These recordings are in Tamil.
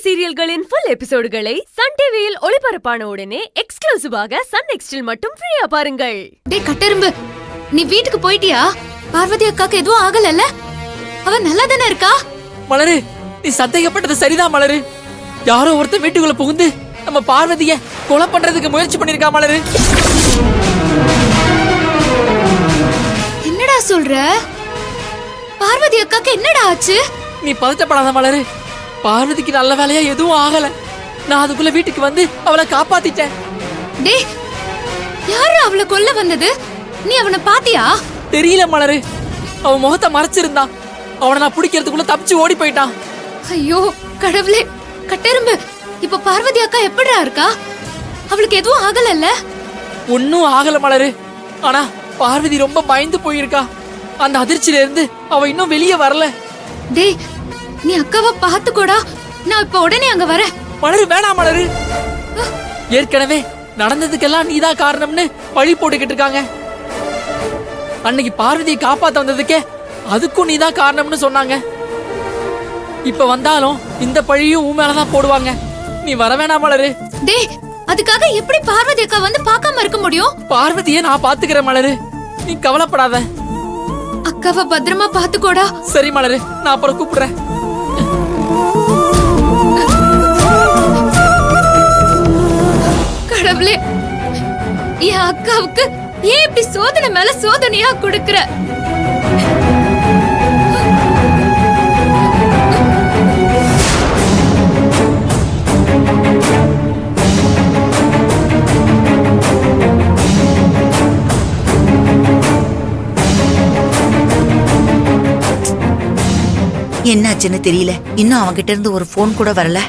சீரியல்களின் ஃபுல் எபிசோடுகளை சன் டிவியில் ஒளிபரப்பான உடனே எக்ஸ்க்ளூசிவாக சன் நெக்ஸ்டில் மட்டும் ஃப்ரீயா பாருங்கள். டேய் கட்டெரும்பு, நீ வீட்டுக்கு போயிட்டியா? பார்வதி அக்காக்கு எதுவும் ஆகலல்ல? அவ நல்லா தானே இருக்கா? மலரு, நீ சந்தேகப்பட்டது சரிதான் மலரு. யாரோ ஒருத்தர் வீட்டுக்குள்ள புகுந்து நம்ம பார்வதிய கொலை பண்றதுக்கு முயற்சி பண்ணிருக்கா மலரு. என்னடா சொல்ற? பார்வதி அக்காக்கு என்னடா ஆச்சு? நீ பதட்டப்படாத மலரு. பார்வதிக்கு நல்ல வேலையா எதுவும் ஆகல. நான் அதுக்குள்ள வீட்டுக்கு வந்து அவளை காப்பாத்திட்டேன். டேய், யாரு அவளை கொல்ல வந்தது? நீ அவனை பாத்தியா? தெரியல மலரு. அவன் முகத்தை மறைச்சிருந்தான். அவனை நான் பிடிக்கிறதுக்குள்ள தப்பிச்சு ஓடி போயிட்டான். ஐயோ கடவுளே! கட்டெரும்பு, இப்ப பார்வதி அக்கா எப்படிடா இருக்கா? அவளுக்கு எதுவும் ஆகலல்ல? ஒன்னும் ஆகல மலரு. ஆனா பார்வதி ரொம்ப பயந்து போயிருக்கா. அந்த அதிர்ச்சியில இருந்து அவ இன்னும் வெளியே வரல. டேய், நீ அக்காவை பாத்துக்கோடா. நான் இப்ப உடனே அங்க வரேன். மலரு, வேணாம் மலரு. ஏற்கனவே நடந்ததுக்கெல்லாம் நீதான் காரணம்னு பழி போட்டுக்கிட்டு இருக்காங்க. அன்னைக்கு பார்வதியை காப்பாத்த வந்ததுக்கே அதுக்கும் நீதான் காரணம்னு சொன்னாங்க. இப்ப வந்தாலும் இந்த பழியும் உன் மேலதான் போடுவாங்க. நீ வர வேணாம் மலரு. டேய், அதுக்காக எப்படி பார்வதி அக்கா வந்து பார்க்காம இருக்க முடியும்? பார்வதியை நான் பாத்துக்கிறேன் மலரு. நீ கவலைப்படாத. அக்காவை பத்திரமா பாத்துக்கோடா. சரி மலரு, நான் அப்புறம் கூப்பிடுறேன். கடவுளே, என் அக்காவுக்கு ஏன் இப்படி சோதனை மேல சோதனையா கொடுக்கற? என்னாச்சுன்னு தெரியல. இன்னும் அவன்கிட்ட இருந்து ஒரு போன் கூட வரல.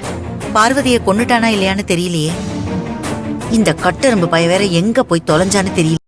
பார்வதியை கொன்னுட்டானா இல்லையான்னு தெரியலையே. இந்த கட்டெரும்பு பைய வேற எங்க போய் தொலைஞ்சான்னு தெரியல.